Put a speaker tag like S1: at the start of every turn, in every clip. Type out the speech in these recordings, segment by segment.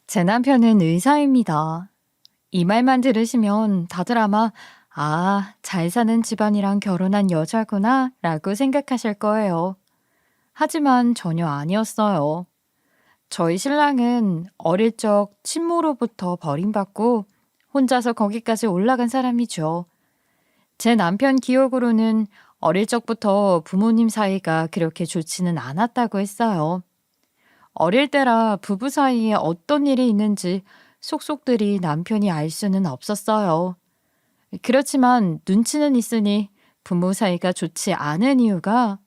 S1: 제 남편은 의사입니다. 이 말만 들으시면 다들 아마, 아, 잘 사는 집안이랑 결혼한 여자구나, 라고 생각하실 거예요. 하지만 전혀 아니었어요. 저희 신랑은 어릴 적 친모로부터 버림받고 혼자서 거기까지 올라간 사람이죠. 제 남편 기억으로는 어릴 적부터 부모님 사이가 그렇게 좋지는 않았다고 했어요. 어릴 때라 부부 사이에 어떤 일이 있는지 속속들이 남편이 알 수는 없었어요. 그렇지만 눈치는 있으니 부모 사이가 좋지 않은 이유가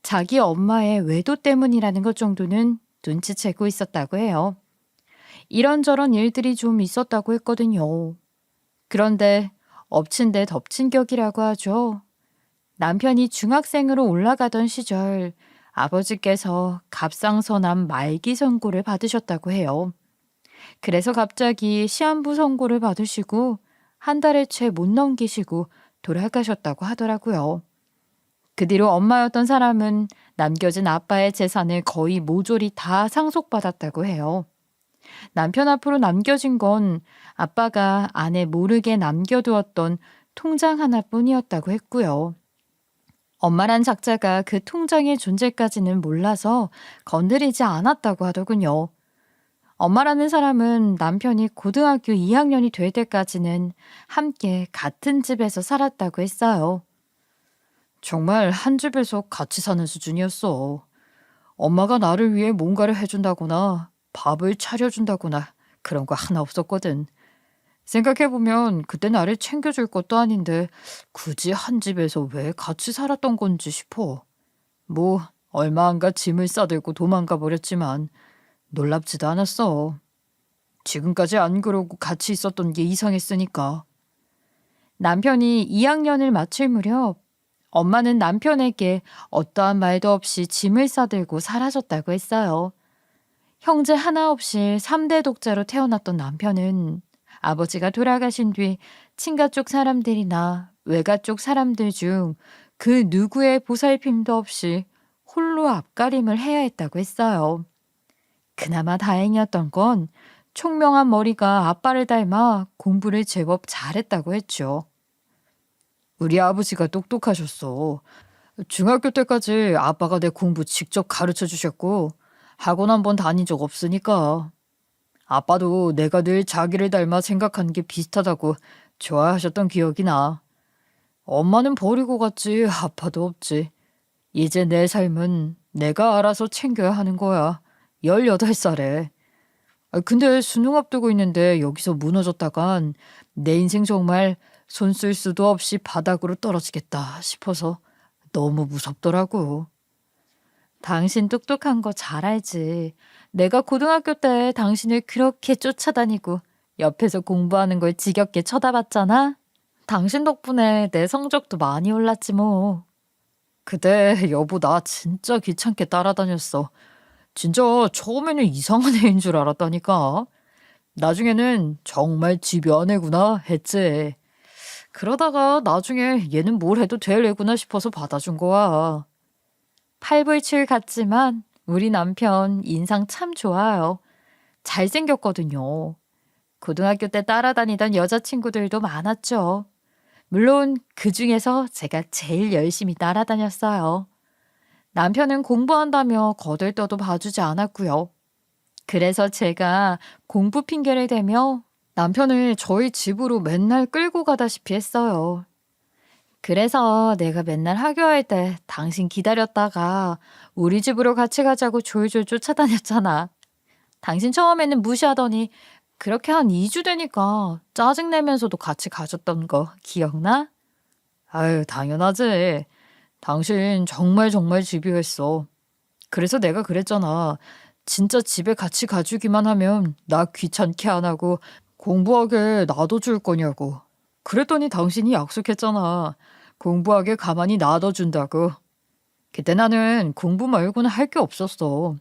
S1: 자기 엄마의 외도 때문이라는 것 정도는 눈치채고 있었다고 해요. 이런저런 일들이 좀 있었다고 했거든요. 그런데 엎친 데 덮친 격이라고 하죠. 남편이 중학생으로 올라가던 시절 아버지께서 갑상선암 말기 선고를 받으셨다고 해요. 그래서 갑자기 시한부 선고를 받으시고 한 달을 채 못 넘기시고 돌아가셨다고 하더라고요. 그 뒤로 엄마였던 사람은 남겨진 아빠의 재산을 거의 모조리 다 상속받았다고 해요. 남편 앞으로 남겨진 건 아빠가 아내 모르게 남겨두었던 통장 하나뿐이었다고 했고요. 엄마란 작자가 그 통장의 존재까지는 몰라서 건드리지 않았다고 하더군요. 엄마라는 사람은 남편이 고등학교 2학년이 될 때까지는 함께 같은 집에서 살았다고 했어요. 정말 한 집에서 같이 사는 수준이었어. 엄마가 나를 위해 뭔가를 해준다거나 밥을 차려준다거나 그런 거 하나 없었거든. 생각해보면 그때 나를 챙겨줄 것도 아닌데 굳이 한 집에서 왜 같이 살았던 건지 싶어. 뭐 얼마 안 가 짐을 싸들고 도망가 버렸지만 놀랍지도 않았어. 지금까지 안 그러고 같이 있었던 게 이상했으니까. 남편이 2학년을 마칠 무렵 엄마는 남편에게 어떠한 말도 없이 짐을 싸들고 사라졌다고 했어요. 형제 하나 없이 3대 독자로 태어났던 남편은 아버지가 돌아가신 뒤 친가 쪽 사람들이나 외가 쪽 사람들 중 그 누구의 보살핌도 없이 홀로 앞가림을 해야 했다고 했어요. 그나마 다행이었던 건 총명한 머리가 아빠를 닮아 공부를 제법 잘했다고 했죠. 우리 아버지가 똑똑하셨어. 중학교 때까지 아빠가 내 공부 직접 가르쳐 주셨고 학원 한 번 다닌 적 없으니까. 아빠도 내가 늘 자기를 닮아 생각하는 게 비슷하다고 좋아하셨던 기억이 나. 엄마는 버리고 갔지 아빠도 없지. 이제 내 삶은 내가 알아서 챙겨야 하는 거야. 18살에. 근데 수능 앞두고 있는데 여기서 무너졌다간 내 인생 정말 손 쓸 수도 없이 바닥으로 떨어지겠다 싶어서 너무 무섭더라고. 당신 똑똑한 거 잘 알지. 내가 고등학교 때 당신을 그렇게 쫓아다니고 옆에서 공부하는 걸 지겹게 쳐다봤잖아. 당신 덕분에 내 성적도 많이 올랐지 뭐. 그때 여보 나 진짜 귀찮게 따라다녔어. 진짜 처음에는 이상한 애인 줄 알았다니까. 나중에는 정말 집요한 애구나 했지. 그러다가 나중에 얘는 뭘 해도 될 애구나 싶어서 받아준 거야. 팔불출 같지만 우리 남편 인상 참 좋아요. 잘생겼거든요. 고등학교 때 따라다니던 여자친구들도 많았죠. 물론 그 중에서 제가 제일 열심히 따라다녔어요. 남편은 공부한다며 거들떠도 봐주지 않았고요. 그래서 제가 공부 핑계를 대며 남편을 저희 집으로 맨날 끌고 가다시피 했어요. 그래서 내가 맨날 하교할 때 당신 기다렸다가 우리 집으로 같이 가자고 졸졸 쫓아다녔잖아. 당신 처음에는 무시하더니 그렇게 한 2주 되니까 짜증내면서도 같이 가줬던 거 기억나? 아유, 당연하지. 당신 정말 정말 집요했어. 그래서 내가 그랬잖아. 진짜 집에 같이 가주기만 하면 나 귀찮게 안 하고 공부하게 놔둬줄 거냐고. 그랬더니 당신이 약속했잖아. 공부하게 가만히 놔둬준다고. 그때 나는 공부 말고는 할 게 없었어.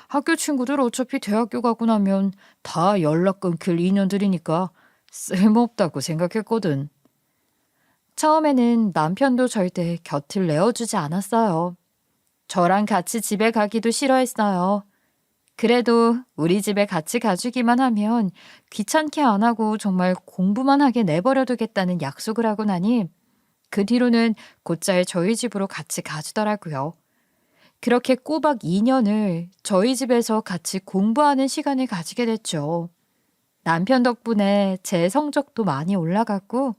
S1: 학교 친구들 어차피 대학교 가고 나면 다 연락 끊길 인연들이니까 쓸모없다고 생각했거든. 처음에는 남편도 절대 곁을 내어주지 않았어요. 저랑 같이 집에 가기도 싫어했어요. 그래도 우리 집에 같이 가주기만 하면 귀찮게 안 하고 정말 공부만 하게 내버려 두겠다는 약속을 하고 나니 그 뒤로는 곧잘 저희 집으로 같이 가주더라고요. 그렇게 꼬박 2년을 저희 집에서 같이 공부하는 시간을 가지게 됐죠. 남편 덕분에 제 성적도 많이 올라갔고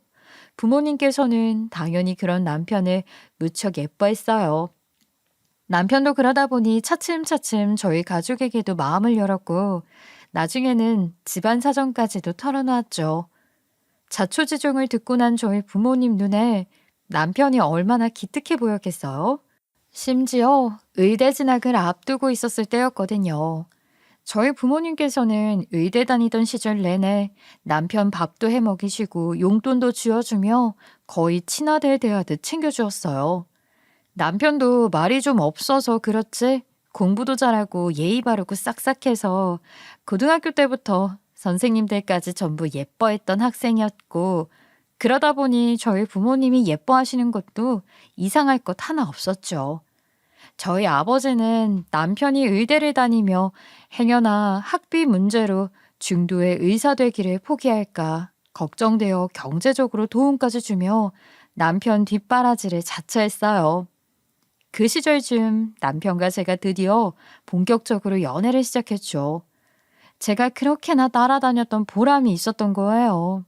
S1: 부모님께서는 당연히 그런 남편을 무척 예뻐했어요. 남편도 그러다 보니 차츰차츰 저희 가족에게도 마음을 열었고 나중에는 집안 사정까지도 털어놓았죠. 자초지종을 듣고 난 저희 부모님 눈에 남편이 얼마나 기특해 보였겠어요? 심지어 의대 진학을 앞두고 있었을 때였거든요. 저희 부모님께서는 의대 다니던 시절 내내 남편 밥도 해 먹이시고 용돈도 쥐어주며 거의 친아들 대하듯 챙겨주었어요. 남편도 말이 좀 없어서 그렇지 공부도 잘하고 예의 바르고 싹싹해서 고등학교 때부터 선생님들까지 전부 예뻐했던 학생이었고 그러다 보니 저희 부모님이 예뻐하시는 것도 이상할 것 하나 없었죠. 저희 아버지는 남편이 의대를 다니며 행여나 학비 문제로 중도의 의사 되기를 포기할까 걱정되어 경제적으로 도움까지 주며 남편 뒷바라지를 자처했어요. 그 시절쯤 남편과 제가 드디어 본격적으로 연애를 시작했죠. 제가 그렇게나 따라다녔던 보람이 있었던 거예요.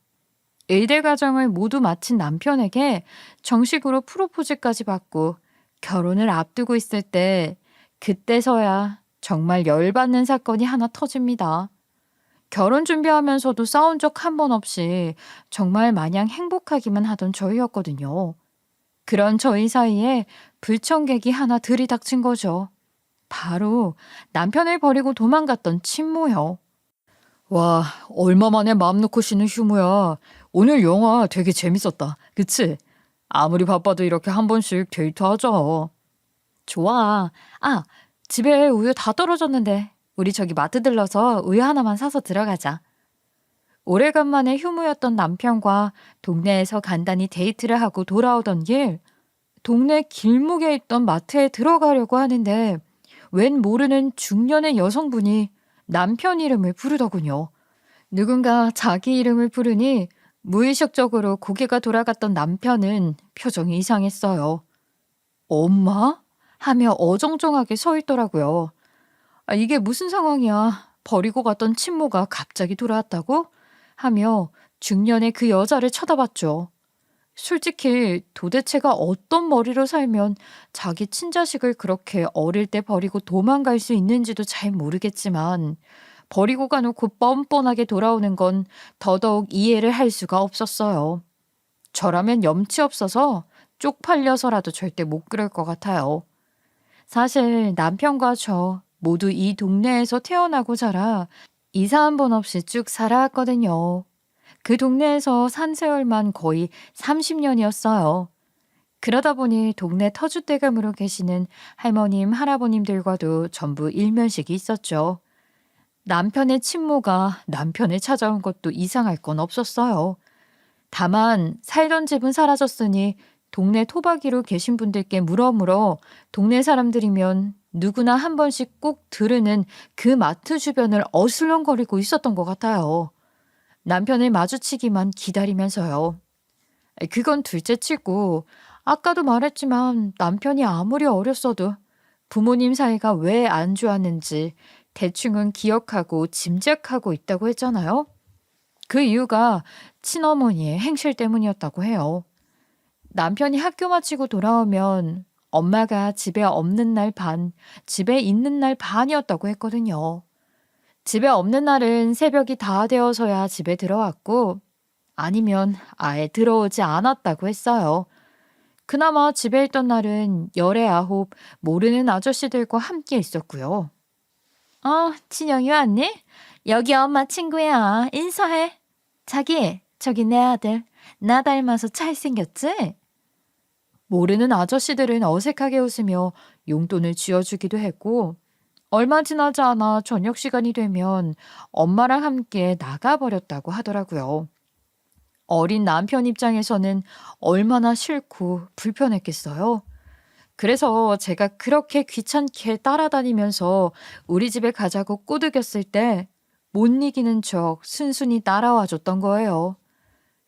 S1: 의대 과정을 모두 마친 남편에게 정식으로 프로포즈까지 받고 결혼을 앞두고 있을 때 그때서야 정말 열받는 사건이 하나 터집니다. 결혼 준비하면서도 싸운 적 한 번 없이 정말 마냥 행복하기만 하던 저희였거든요. 그런 저희 사이에 불청객이 하나 들이닥친 거죠. 바로 남편을 버리고 도망갔던 친모요. 와, 얼마 만에 마음 놓고 쉬는 휴무야. 오늘 영화 되게 재밌었다. 그치? 아무리 바빠도 이렇게 한 번씩 데이트하자. 좋아. 아, 집에 우유 다 떨어졌는데 우리 저기 마트 들러서 우유 하나만 사서 들어가자. 오래간만에 휴무였던 남편과 동네에서 간단히 데이트를 하고 돌아오던 길, 동네 길목에 있던 마트에 들어가려고 하는데 웬 모르는 중년의 여성분이 남편 이름을 부르더군요. 누군가 자기 이름을 부르니 무의식적으로 고개가 돌아갔던 남편은 표정이 이상했어요. 엄마? 하며 어정쩡하게 서 있더라고요. 아, 이게 무슨 상황이야? 버리고 갔던 친모가 갑자기 돌아왔다고? 하며 중년의 그 여자를 쳐다봤죠. 솔직히 도대체가 어떤 머리로 살면 자기 친자식을 그렇게 어릴 때 버리고 도망갈 수 있는지도 잘 모르겠지만 버리고 가놓고 뻔뻔하게 돌아오는 건 더더욱 이해를 할 수가 없었어요. 저라면 염치 없어서 쪽팔려서라도 절대 못 그럴 것 같아요. 사실 남편과 저 모두 이 동네에서 태어나고 자라 이사 한 번 없이 쭉 살아왔거든요. 그 동네에서 산 세월만 거의 30년이었어요. 그러다 보니 동네 터줏대감으로 계시는 할머님, 할아버님들과도 전부 일면식이 있었죠. 남편의 친모가 남편을 찾아온 것도 이상할 건 없었어요. 다만 살던 집은 사라졌으니 동네 토박이로 계신 분들께 물어물어 동네 사람들이면 누구나 한 번씩 꼭 들으는 그 마트 주변을 어슬렁거리고 있었던 것 같아요. 남편을 마주치기만 기다리면서요. 그건 둘째치고 아까도 말했지만 남편이 아무리 어렸어도 부모님 사이가 왜 안 좋았는지 대충은 기억하고 짐작하고 있다고 했잖아요. 그 이유가 친어머니의 행실 때문이었다고 해요. 남편이 학교 마치고 돌아오면 엄마가 집에 없는 날 반, 집에 있는 날 반이었다고 했거든요. 집에 없는 날은 새벽이 다 되어서야 집에 들어왔고 아니면 아예 들어오지 않았다고 했어요. 그나마 집에 있던 날은 열의 아홉 모르는 아저씨들과 함께 있었고요. 진영이 왔니? 여기 엄마 친구야. 인사해. 자기, 저기 내 아들. 나 닮아서 잘생겼지? 모르는 아저씨들은 어색하게 웃으며 용돈을 쥐어주기도 했고 얼마 지나지 않아 저녁 시간이 되면 엄마랑 함께 나가버렸다고 하더라고요. 어린 남편 입장에서는 얼마나 싫고 불편했겠어요. 그래서 제가 그렇게 귀찮게 따라다니면서 우리 집에 가자고 꼬드겼을 때 못 이기는 척 순순히 따라와 줬던 거예요.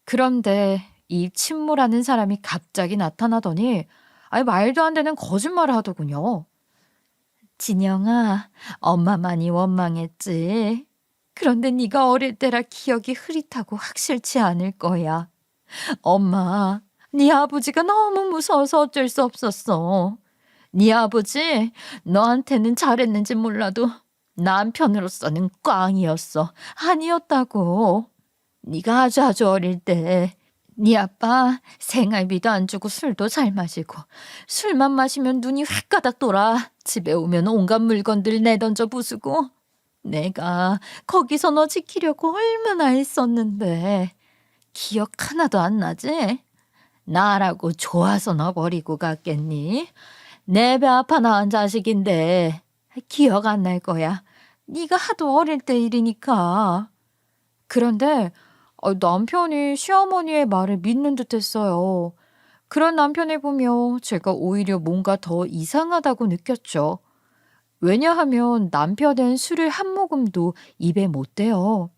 S1: 그런데 이 친모라는 사람이 갑자기 나타나더니 말도 안 되는 거짓말을 하더군요. 진영아, 엄마 많이 원망했지. 그런데 네가 어릴 때라 기억이 흐릿하고 확실치 않을 거야. 엄마, 네 아버지가 너무 무서워서 어쩔 수 없었어. 네 아버지 너한테는 잘했는지 몰라도 남편으로서는 꽝이었어. 아니었다고. 네가 아주 어릴 때 네 아빠 생활비도 안 주고 술도 잘 마시고 술만 마시면 눈이 휘가닥 돌아 집에 오면 온갖 물건들 내던져 부수고 내가 거기서 너 지키려고 얼마나 했었는데 기억 하나도 안 나지? 나라고 좋아서 너 버리고 갔겠니? 내 배 아파 낳은 자식인데 기억 안 날 거야. 네가 하도 어릴 때 일이니까. 그런데 남편이 시어머니의 말을 믿는 듯했어요. 그런 남편을 보며 제가 오히려 뭔가 더 이상하다고 느꼈죠. 왜냐하면 남편은 술을 한 모금도 입에 못 대요.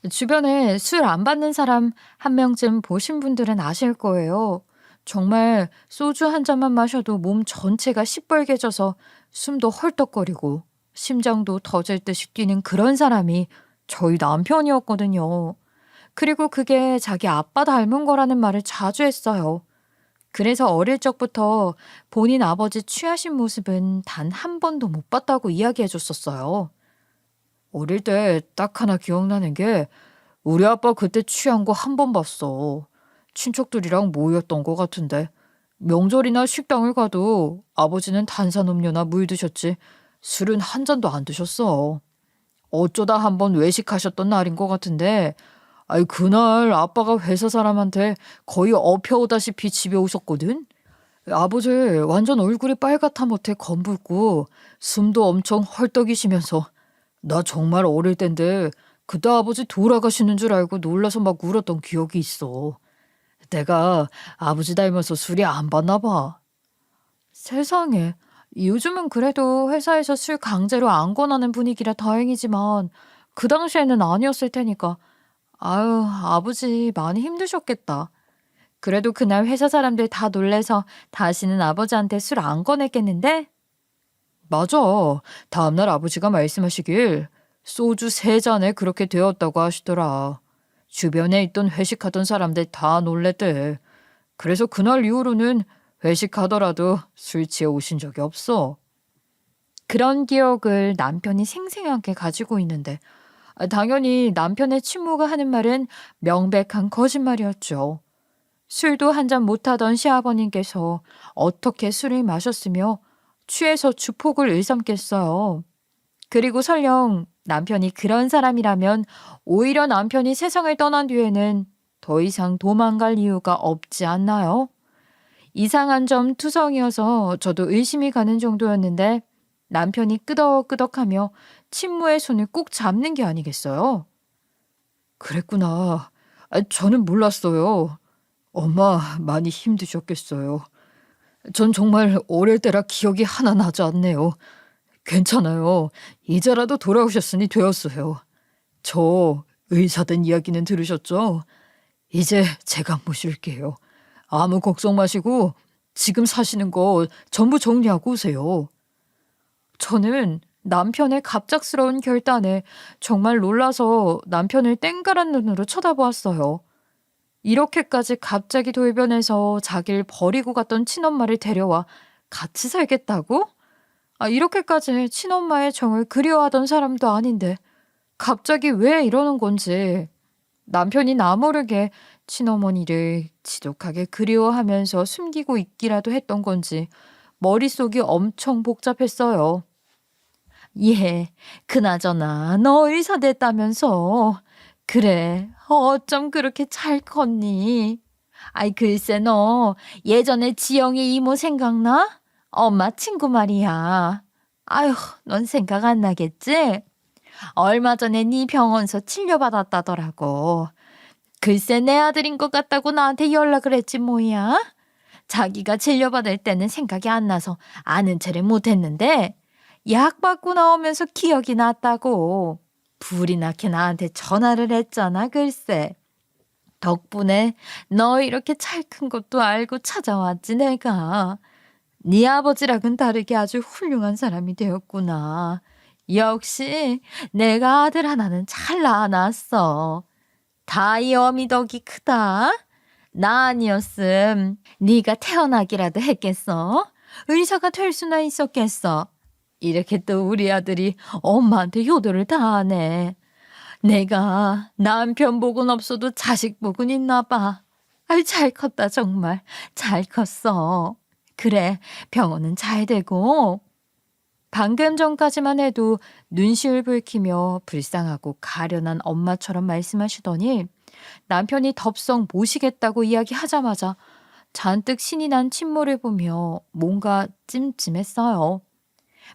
S1: 주변에 술 안 받는 사람 한 명쯤 보신 분들은 아실 거예요. 정말 소주 한 잔만 마셔도 몸 전체가 시뻘개져서 숨도 헐떡거리고 심장도 터질 듯이 뛰는 그런 사람이 저희 남편이었거든요. 그리고 그게 자기 아빠 닮은 거라는 말을 자주 했어요. 그래서 어릴 적부터 본인 아버지 취하신 모습은 단 한 번도 못 봤다고 이야기해 줬었어요. 어릴 때 딱 하나 기억나는 게 우리 아빠 그때 취한 거 한 번 봤어. 친척들이랑 모였던 거 같은데 명절이나 식당을 가도 아버지는 탄산음료나 물 드셨지 술은 한 잔도 안 드셨어. 어쩌다 한 번 외식하셨던 날인 것 같은데 그날 아빠가 회사 사람한테 거의 업혀오다시피 집에 오셨거든? 아버지 완전 얼굴이 빨갛다 못해 검붉고 숨도 엄청 헐떡이시면서 나 정말 어릴 땐데 그때 아버지 돌아가시는 줄 알고 놀라서 막 울었던 기억이 있어. 내가 아버지 닮아서 술이 안 받나 봐. 세상에. 요즘은 그래도 회사에서 술 강제로 안 권하는 분위기라 다행이지만 그 당시에는 아니었을 테니까 아유, 아버지 많이 힘드셨겠다. 그래도 그날 회사 사람들 다 놀래서 다시는 아버지한테 술 안 꺼냈겠는데? 맞아. 다음날 아버지가 말씀하시길 소주 3잔에 그렇게 되었다고 하시더라. 주변에 있던 회식하던 사람들 다 놀랬대. 그래서 그날 이후로는 회식하더라도 술 취해 오신 적이 없어. 그런 기억을 남편이 생생하게 가지고 있는데 당연히 남편의 친모가 하는 말은 명백한 거짓말이었죠. 술도 한 잔 못하던 시아버님께서 어떻게 술을 마셨으며 취해서 주폭을 일삼겠어요. 그리고 설령 남편이 그런 사람이라면 오히려 남편이 세상을 떠난 뒤에는 더 이상 도망갈 이유가 없지 않나요? 이상한 점 투성이어서 저도 의심이 가는 정도였는데 남편이 끄덕끄덕하며 친모의 손을 꼭 잡는 게 아니겠어요? 그랬구나. 저는 몰랐어요. 엄마 많이 힘드셨겠어요. 전 정말 어릴 때라 기억이 하나 나지 않네요. 괜찮아요. 이제라도 돌아오셨으니 되었어요. 저 의사 된 이야기는 들으셨죠? 이제 제가 모실게요. 아무 걱정 마시고 지금 사시는 거 전부 정리하고 오세요. 저는 남편의 갑작스러운 결단에 정말 놀라서 남편을 땡그란 눈으로 쳐다보았어요. 이렇게까지 갑자기 돌변해서 자기를 버리고 갔던 친엄마를 데려와 같이 살겠다고? 이렇게까지 친엄마의 정을 그리워하던 사람도 아닌데 갑자기 왜 이러는 건지 남편이 나 모르게 친어머니를 지독하게 그리워하면서 숨기고 있기라도 했던 건지 머릿속이 엄청 복잡했어요. 예, 그나저나 너 의사 됐다면서. 그래, 어쩜 그렇게 잘 컸니? 글쎄 너 예전에 지영이 이모 생각나? 엄마 친구 말이야. 아휴, 넌 생각 안 나겠지? 얼마 전에 네 병원서 진료받았다더라고. 글쎄 내 아들인 것 같다고 나한테 연락을 했지 뭐야? 자기가 진료받을 때는 생각이 안 나서 아는 체를 못했는데 약 받고 나오면서 기억이 났다고. 불이 나게 나한테 전화를 했잖아 글쎄. 덕분에 너 이렇게 잘 큰 것도 알고 찾아왔지 내가. 네 아버지랑은 다르게 아주 훌륭한 사람이 되었구나. 역시 내가 아들 하나는 잘 낳아놨어. 다 이 어미 덕이 크다. 나 아니었음 네가 태어나기라도 했겠어? 의사가 될 수나 있었겠어? 이렇게 또 우리 아들이 엄마한테 효도를 다하네. 내가 남편 복은 없어도 자식 복은 있나 봐. 아이 잘 컸다 정말. 잘 컸어. 그래 병원은 잘 되고. 방금 전까지만 해도 눈시울 붉히며 불쌍하고 가련한 엄마처럼 말씀하시더니 남편이 덥석 모시겠다고 이야기하자마자 잔뜩 신이 난 친모를 보며 뭔가 찜찜했어요.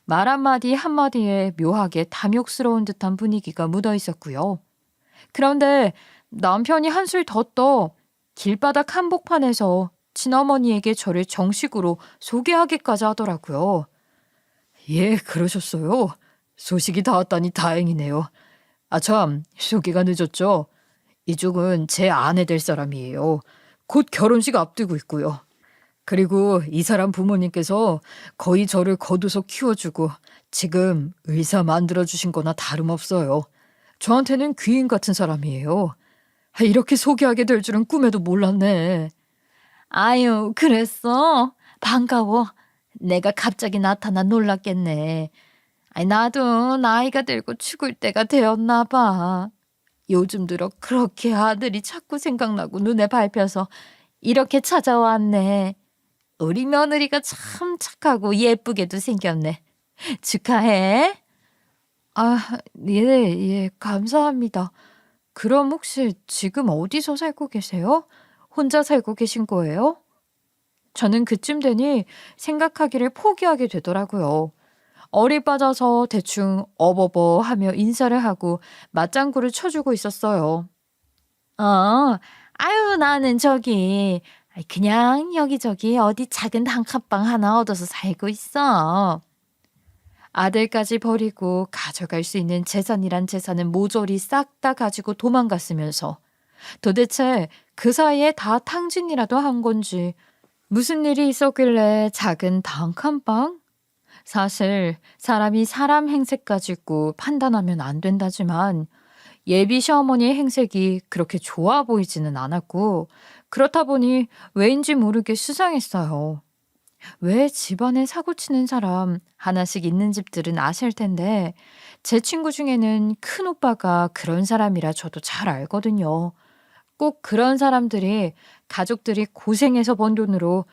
S1: 말 한마디 한마디에 묘하게 탐욕스러운 듯한 분위기가 묻어 있었고요. 그런데 남편이 한술 더 떠 길바닥 한복판에서 친어머니에게 저를 정식으로 소개하기까지 하더라고요. 예, 그러셨어요. 소식이 닿았다니 다행이네요. 아, 참, 소개가 늦었죠? 이쪽은 제 아내 될 사람이에요. 곧 결혼식 앞두고 있고요. 그리고 이 사람 부모님께서 거의 저를 거두서 키워주고 지금 의사 만들어주신 거나 다름없어요. 저한테는 귀인 같은 사람이에요. 이렇게 소개하게 될 줄은 꿈에도 몰랐네. 아유, 그랬어? 반가워. 내가 갑자기 나타나 놀랐겠네. 아니, 나도 나이가 들고 죽을 때가 되었나 봐. 요즘 들어 그렇게 아들이 자꾸 생각나고 눈에 밟혀서 이렇게 찾아왔네. 우리 며느리가 참 착하고 예쁘게도 생겼네. 축하해. 아, 예, 예, 감사합니다. 그럼 혹시 지금 어디서 살고 계세요? 혼자 살고 계신 거예요? 저는 그쯤 되니 생각하기를 포기하게 되더라고요. 어리 빠져서 대충 어버버 하며 인사를 하고 맞장구를 쳐주고 있었어요. 아유, 나는 저기, 그냥 여기저기 어디 작은 단칸방 하나 얻어서 살고 있어. 아들까지 버리고 가져갈 수 있는 재산이란 재산은 모조리 싹 다 가지고 도망갔으면서 도대체 그 사이에 다 탕진이라도 한 건지 무슨 일이 있었길래 작은 단칸방? 사실 사람이 사람 행색 가지고 판단하면 안 된다지만 예비 시어머니의 행색이 그렇게 좋아 보이지는 않았고 그렇다 보니 왜인지 모르게 수상했어요. 왜 집안에 사고치는 사람 하나씩 있는 집들은 아실 텐데 제 친구 중에는 큰 오빠가 그런 사람이라 저도 잘 알거든요. 꼭 그런 사람들이 가족들이 고생해서 번 돈으로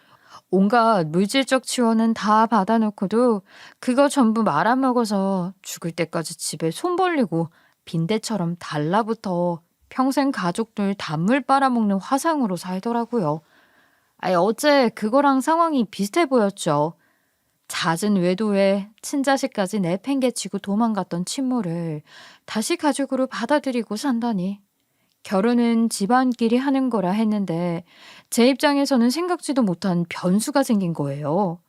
S1: 온갖 물질적 지원은 다 받아놓고도 그거 전부 말아먹어서 죽을 때까지 집에 손 벌리고 빈대처럼 달라붙어 평생 가족들 단물 빨아먹는 화상으로 살더라고요. 아니, 어제 그거랑 상황이 비슷해 보였죠. 잦은 외도에 친자식까지 내팽개치고 도망갔던 친모를 다시 가족으로 받아들이고 산다니. 결혼은 집안끼리 하는 거라 했는데 제 입장에서는 생각지도 못한 변수가 생긴 거예요.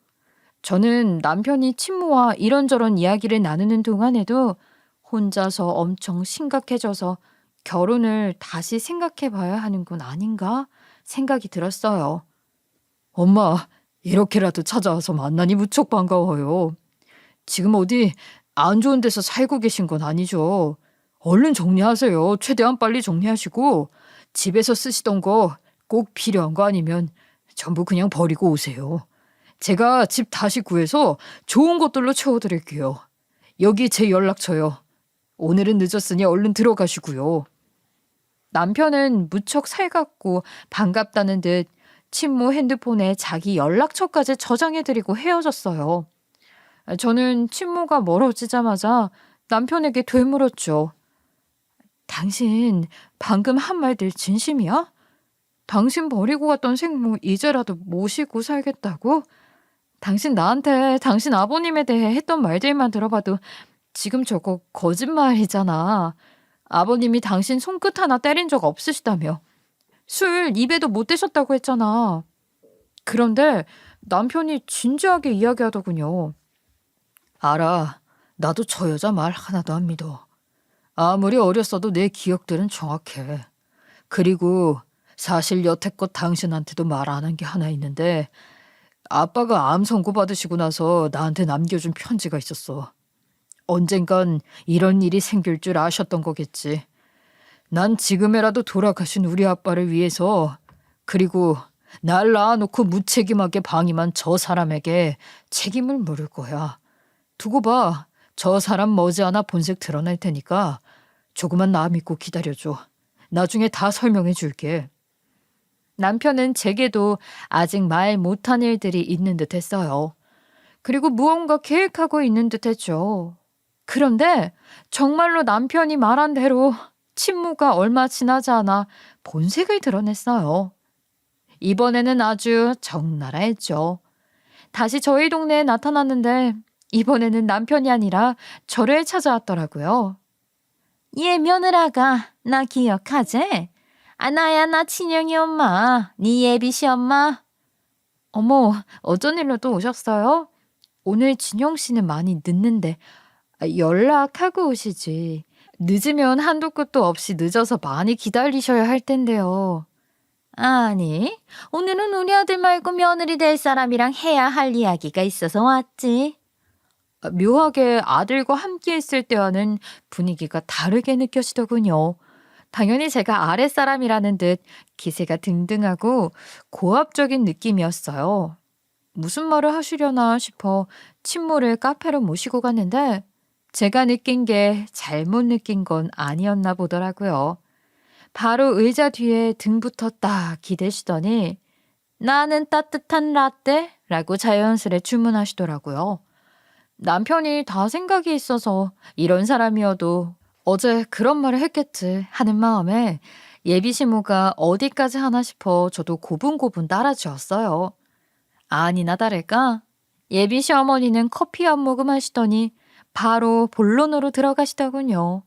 S1: 저는 남편이 친모와 이런저런 이야기를 나누는 동안에도 혼자서 엄청 심각해져서 결혼을 다시 생각해 봐야 하는 건 아닌가 생각이 들었어요. 엄마, 이렇게라도 찾아와서 만나니 무척 반가워요. 지금 어디 안 좋은 데서 살고 계신 건 아니죠? 얼른 정리하세요. 최대한 빨리 정리하시고 집에서 쓰시던 거 꼭 필요한 거 아니면 전부 그냥 버리고 오세요. 제가 집 다시 구해서 좋은 것들로 채워드릴게요. 여기 제 연락처요. 오늘은 늦었으니 얼른 들어가시고요. 남편은 무척 살갑고 반갑다는 듯 친모 핸드폰에 자기 연락처까지 저장해드리고 헤어졌어요. 저는 친모가 멀어지자마자 남편에게 되물었죠. 당신 방금 한 말들 진심이야? 당신 버리고 갔던 생모 이제라도 모시고 살겠다고? 당신 나한테 당신 아버님에 대해 했던 말들만 들어봐도 지금 저거 거짓말이잖아. 아버님이 당신 손끝 하나 때린 적 없으시다며. 술 입에도 못 대셨다고 했잖아. 그런데 남편이 진지하게 이야기하더군요. 알아. 나도 저 여자 말 하나도 안 믿어. 아무리 어렸어도 내 기억들은 정확해. 그리고 사실 여태껏 당신한테도 말 안 한 게 하나 있는데 아빠가 암 선고 받으시고 나서 나한테 남겨준 편지가 있었어. 언젠간 이런 일이 생길 줄 아셨던 거겠지. 난 지금이라도 돌아가신 우리 아빠를 위해서 그리고 날 낳아놓고 무책임하게 방임한 저 사람에게 책임을 물을 거야. 두고 봐. 저 사람 머지않아 본색 드러날 테니까 조금만 나 믿고 기다려줘. 나중에 다 설명해 줄게. 남편은 제게도 아직 말 못한 일들이 있는 듯 했어요. 그리고 무언가 계획하고 있는 듯 했죠. 그런데 정말로 남편이 말한 대로 친모가 얼마 지나지 않아 본색을 드러냈어요. 이번에는 아주 적나라했죠. 다시 저희 동네에 나타났는데 이번에는 남편이 아니라 저를 찾아왔더라고요. 얘 며느라가 나 기억하지? 아 나야 나 친영이 엄마. 네 예비시 엄마. 어머, 어쩐 일로 또 오셨어요? 오늘 진영 씨는 많이 늦는데 연락하고 오시지. 늦으면 한도 끝도 없이 늦어서 많이 기다리셔야 할 텐데요. 아니, 오늘은 우리 아들 말고 며느리 될 사람이랑 해야 할 이야기가 있어서 왔지. 묘하게 아들과 함께 있을 때와는 분위기가 다르게 느껴지더군요. 당연히 제가 아랫사람이라는 듯 기세가 등등하고 고압적인 느낌이었어요. 무슨 말을 하시려나 싶어 친모를 카페로 모시고 갔는데 제가 느낀 게 잘못 느낀 건 아니었나 보더라고요. 바로 의자 뒤에 등부터 딱 기대시더니 나는 따뜻한 라떼? 라고 자연스레 주문하시더라고요. 남편이 다 생각이 있어서 이런 사람이어도 어제 그런 말을 했겠지 하는 마음에 예비 시모가 어디까지 하나 싶어 저도 고분고분 따라주었어요. 아니나 다를까 예비 시어머니는 커피 한 모금 하시더니 바로 본론으로 들어가시더군요.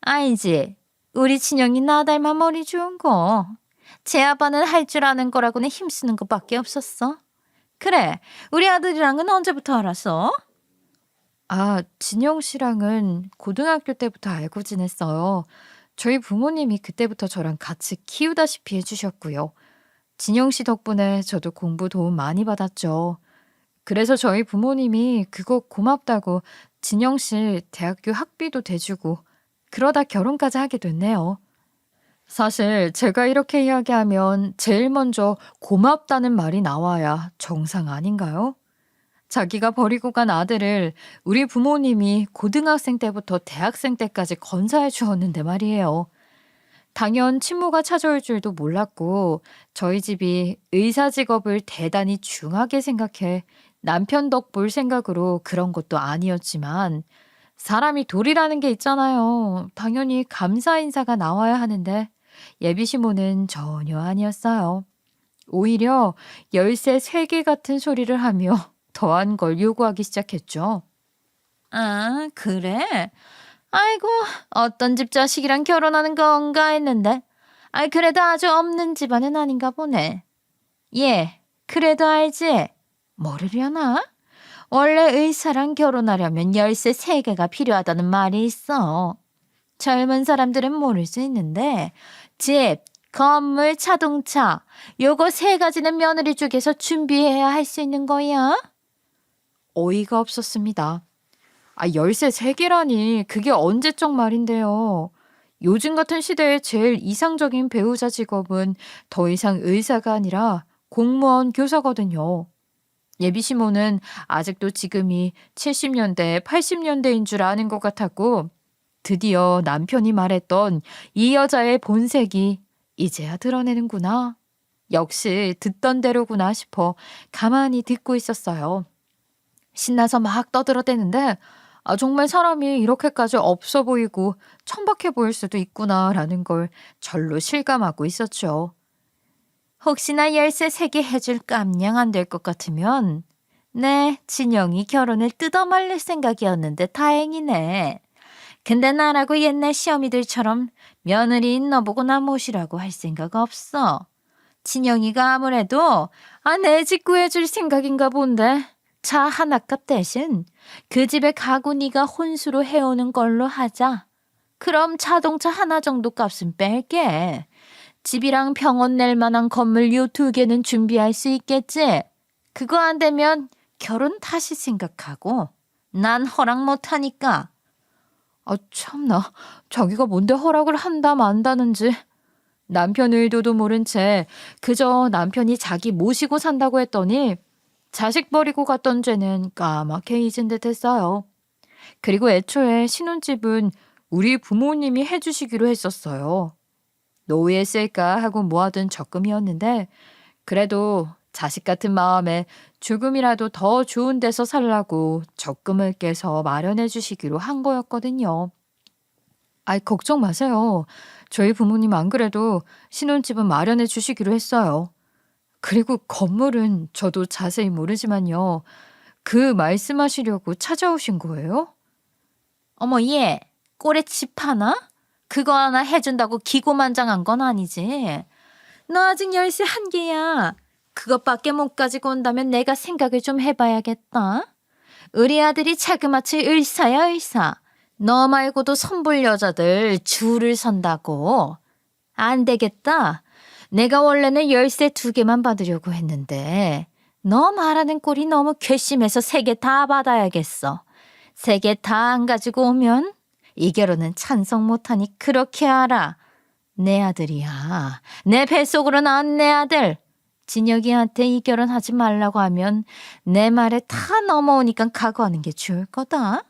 S1: 알지? 우리 친형이 나 닮아 머리 좋은 거. 제 아빠는 할 줄 아는 거라고는 힘쓰는 것밖에 없었어. 그래, 우리 아들이랑은 언제부터 알았어? 아, 진영 씨랑은 고등학교 때부터 알고 지냈어요. 저희 부모님이 그때부터 저랑 같이 키우다시피 해주셨고요. 진영 씨 덕분에 저도 공부 도움 많이 받았죠. 그래서 저희 부모님이 그거 고맙다고 진영 씨 대학교 학비도 대주고 그러다 결혼까지 하게 됐네요. 사실 제가 이렇게 이야기하면 제일 먼저 고맙다는 말이 나와야 정상 아닌가요? 자기가 버리고 간 아들을 우리 부모님이 고등학생 때부터 대학생 때까지 건사해 주었는데 말이에요. 당연 친모가 찾아올 줄도 몰랐고 저희 집이 의사 직업을 대단히 중하게 생각해 남편 덕 볼 생각으로 그런 것도 아니었지만 사람이 돌이라는 게 있잖아요. 당연히 감사 인사가 나와야 하는데 예비 시모는 전혀 아니었어요. 오히려 열쇠 3개 같은 소리를 하며 더한 걸 요구하기 시작했죠. 아, 그래? 아이고, 어떤 집 자식이랑 결혼하는 건가 했는데. 아, 그래도 아주 없는 집안은 아닌가 보네. 예, 그래도 알지? 모르려나? 원래 의사랑 결혼하려면 열쇠 3개가 필요하다는 말이 있어. 젊은 사람들은 모를 수 있는데 집, 건물, 자동차 요거 3가지는 며느리 쪽에서 준비해야 할 수 있는 거야. 어이가 없었습니다. 아, 열쇠 3개라니 그게 언제적 말인데요. 요즘 같은 시대에 제일 이상적인 배우자 직업은 더 이상 의사가 아니라 공무원 교사거든요. 예비 시모는 아직도 지금이 70년대, 80년대인 줄 아는 것 같았고 드디어 남편이 말했던 이 여자의 본색이 이제야 드러내는구나. 역시 듣던 대로구나 싶어 가만히 듣고 있었어요. 신나서 막 떠들어대는데 정말 사람이 이렇게까지 없어 보이고 천박해 보일 수도 있구나라는 걸 절로 실감하고 있었죠. 혹시나 열쇠 3개 해줄 깜냥 안 될 것 같으면 네, 진영이 결혼을 뜯어말릴 생각이었는데 다행이네. 근데 나라고 옛날 시어미들처럼 며느리인 너보고 나 모시라고 할 생각 없어.
S2: 진영이가 아무래도 내 집 구해줄 생각인가 본데 차 하나값 대신 그 집에 가구 네가 혼수로 해오는 걸로 하자. 그럼 자동차 하나 정도 값은 뺄게. 집이랑 병원 낼 만한 건물 요 2개는 준비할 수 있겠지? 그거 안 되면 결혼 다시 생각하고 난 허락 못하니까.
S1: 참나. 자기가 뭔데 허락을 한다 만다는지. 남편 의도도 모른 채 그저 남편이 자기 모시고 산다고 했더니 자식 버리고 갔던 죄는 까맣게 잊은 듯 했어요. 그리고 애초에 신혼집은 우리 부모님이 해주시기로 했었어요. 노후에 쓸까 하고 모아둔 적금이었는데 그래도 자식 같은 마음에 조금이라도 더 좋은 데서 살라고 적금을 깨서 마련해 주시기로 한 거였거든요. 걱정 마세요. 저희 부모님 안 그래도 신혼집은 마련해 주시기로 했어요. 그리고 건물은 저도 자세히 모르지만요. 그 말씀하시려고 찾아오신 거예요?
S2: 어머 얘 꼬레집 하나? 그거 하나 해준다고 기고만장한 건 아니지. 너 아직 열쇠 1개야. 그것밖에 못 가지고 온다면 내가 생각을 좀 해봐야겠다. 우리 아들이 자그마치 의사야 의사. 너 말고도 선볼 여자들 줄을 선다고. 안 되겠다. 내가 원래는 열쇠 2개만 받으려고 했는데 너 말하는 꼴이 너무 괘씸해서 3개 다 받아야겠어. 3개 다 안 가지고 오면 이 결혼은 찬성 못하니 그렇게 알아. 내 아들이야. 내 뱃속으로 낳은 내 아들. 진혁이한테 이 결혼하지 말라고 하면 내 말에 다 넘어오니까 각오하는 게 좋을 거다.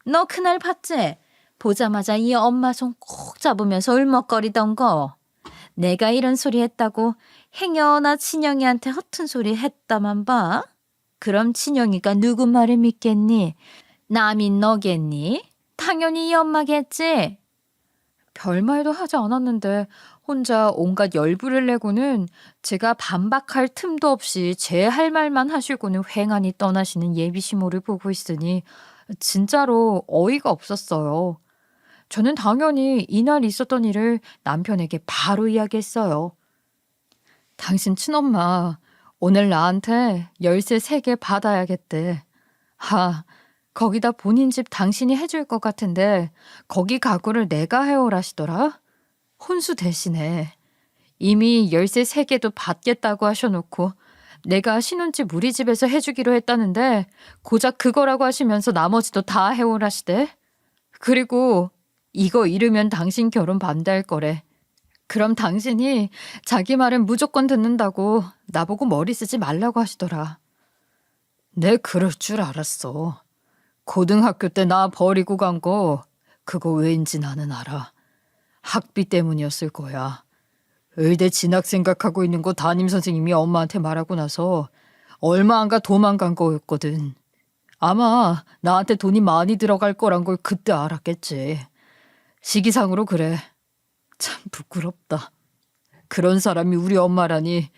S2: 너 그날 봤지? 보자마자 이 엄마 손 꼭 잡으면서 울먹거리던 거. 내가 이런 소리 했다고 행여나 친영이한테 허튼 소리 했다만 봐. 그럼 친영이가 누구 말을 믿겠니? 남이 너겠니? 당연히 이 엄마겠지.
S1: 별말도 하지 않았는데 혼자 온갖 열불을 내고는 제가 반박할 틈도 없이 제 할 말만 하시고는 횡하니 떠나시는 예비시모를 보고 있으니 진짜로 어이가 없었어요. 저는 당연히 이날 있었던 일을 남편에게 바로 이야기했어요. 당신 친엄마 오늘 나한테 열쇠 3개 받아야겠대. 거기다 본인 집 당신이 해줄 것 같은데 거기 가구를 내가 해오라시더라. 혼수 대신에 이미 열쇠 3개도 받겠다고 하셔놓고 내가 신혼집 우리 집에서 해주기로 했다는데 고작 그거라고 하시면서 나머지도 다 해오라시대. 그리고 이거 잃으면 당신 결혼 반대할 거래. 그럼 당신이 자기 말은 무조건 듣는다고 나보고 머리 쓰지 말라고 하시더라. 내 그럴 줄 알았어. 고등학교 때 나 버리고 간 거 그거 왜인지 나는 알아. 학비 때문이었을 거야. 의대 진학 생각하고 있는 거 담임 선생님이 엄마한테 말하고 나서 얼마 안 가 도망간 거였거든. 아마 나한테 돈이 많이 들어갈 거란 걸 그때 알았겠지. 시기상으로 그래. 참 부끄럽다. 그런 사람이 우리 엄마라니.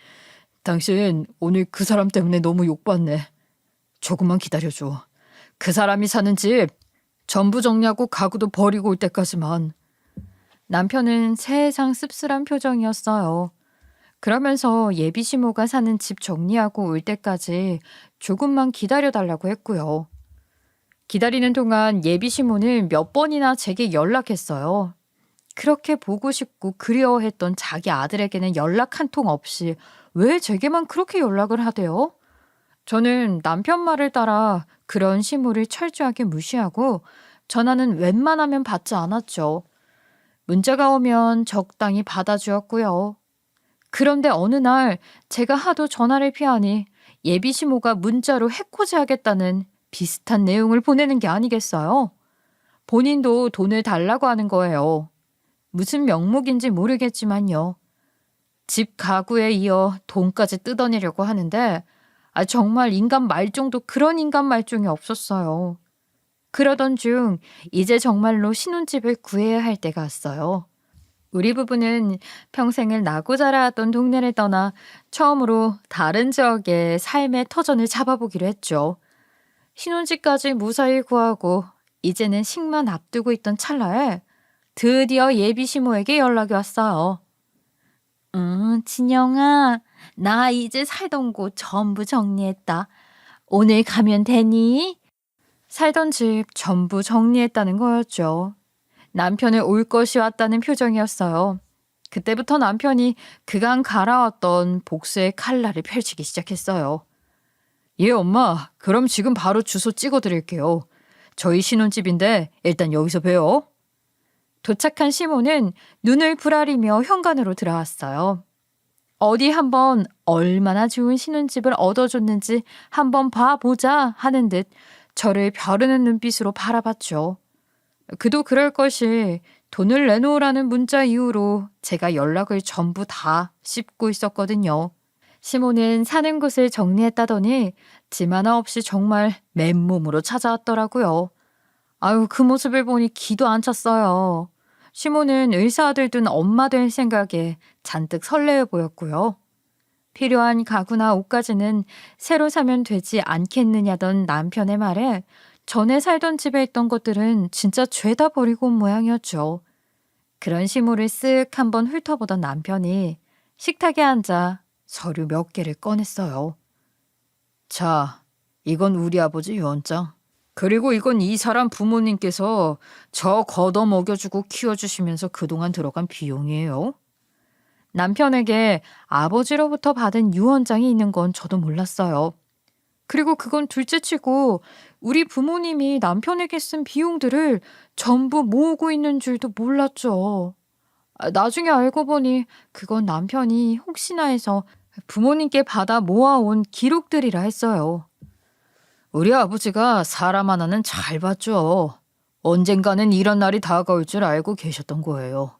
S1: 당신 오늘 그 사람 때문에 너무 욕받네. 조금만 기다려줘. 그 사람이 사는 집 전부 정리하고 가구도 버리고 올 때까지만. 남편은 세상 씁쓸한 표정이었어요. 그러면서 예비시모가 사는 집 정리하고 올 때까지 조금만 기다려달라고 했고요. 기다리는 동안 예비시모는 몇 번이나 제게 연락했어요. 그렇게 보고 싶고 그리워했던 자기 아들에게는 연락 한 통 없이 왜 제게만 그렇게 연락을 하대요? 저는 남편 말을 따라 그런 시모를 철저하게 무시하고 전화는 웬만하면 받지 않았죠. 문자가 오면 적당히 받아주었고요. 그런데 어느 날 제가 하도 전화를 피하니 예비시모가 문자로 해코지하겠다는 비슷한 내용을 보내는 게 아니겠어요? 본인도 돈을 달라고 하는 거예요. 무슨 명목인지 모르겠지만요. 집 가구에 이어 돈까지 뜯어내려고 하는데 정말 인간 말종도 그런 인간 말종이 없었어요. 그러던 중 이제 정말로 신혼집을 구해야 할 때가 왔어요. 우리 부부는 평생을 나고 자라왔던 동네를 떠나 처음으로 다른 지역의 삶의 터전을 잡아보기로 했죠. 신혼집까지 무사히 구하고 이제는 식만 앞두고 있던 찰나에 드디어 예비시모에게 연락이 왔어요.
S2: 진영아, 나 이제 살던 곳 전부 정리했다. 오늘 가면 되니?
S1: 살던 집 전부 정리했다는 거였죠. 남편을 올 것이 왔다는 표정이었어요. 그때부터 남편이 그간 갈아왔던 복수의 칼날을 펼치기 시작했어요. 예, 엄마. 그럼 지금 바로 주소 찍어 드릴게요. 저희 신혼집인데 일단 여기서 봬요. 도착한 시모는 눈을 부라리며 현관으로 들어왔어요. 어디 한번 얼마나 좋은 신혼집을 얻어줬는지 한번 봐보자 하는 듯 저를 벼르는 눈빛으로 바라봤죠. 그도 그럴 것이 돈을 내놓으라는 문자 이후로 제가 연락을 전부 다 씹고 있었거든요. 시모는 사는 곳을 정리했다더니 짐 하나 없이 정말 맨몸으로 찾아왔더라고요. 아유, 그 모습을 보니 기도 안 찼어요. 시모는 의사 아들 둔 엄마 될 생각에 잔뜩 설레어 보였고요. 필요한 가구나 옷까지는 새로 사면 되지 않겠느냐던 남편의 말에 전에 살던 집에 있던 것들은 진짜 죄다 버리고 온 모양이었죠. 그런 시모를 쓱 한번 훑어보던 남편이 식탁에 앉아 서류 몇 개를 꺼냈어요. 자, 이건 우리 아버지 유언장. 그리고 이건 이 사람 부모님께서 저 걷어 먹여주고 키워주시면서 그동안 들어간 비용이에요. 남편에게 아버지로부터 받은 유언장이 있는 건 저도 몰랐어요. 그리고 그건 둘째치고 우리 부모님이 남편에게 쓴 비용들을 전부 모으고 있는 줄도 몰랐죠. 나중에 알고 보니 그건 남편이 혹시나 해서 부모님께 받아 모아온 기록들이라 했어요. 우리 아버지가 사람 하나는 잘 봤죠. 언젠가는 이런 날이 다가올 줄 알고 계셨던 거예요.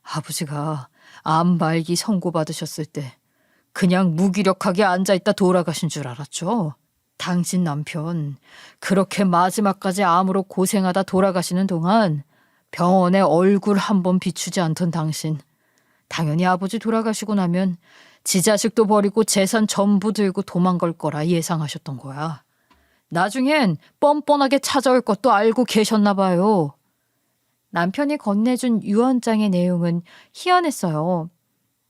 S1: 아버지가 암 말기 선고받으셨을 때 그냥 무기력하게 앉아있다 돌아가신 줄 알았죠. 당신 남편 그렇게 마지막까지 암으로 고생하다 돌아가시는 동안 병원에 얼굴 한번 비추지 않던 당신. 당연히 아버지 돌아가시고 나면 지 자식도 버리고 재산 전부 들고 도망갈 거라 예상하셨던 거야. 나중엔 뻔뻔하게 찾아올 것도 알고 계셨나 봐요. 남편이 건네준 유언장의 내용은 희한했어요.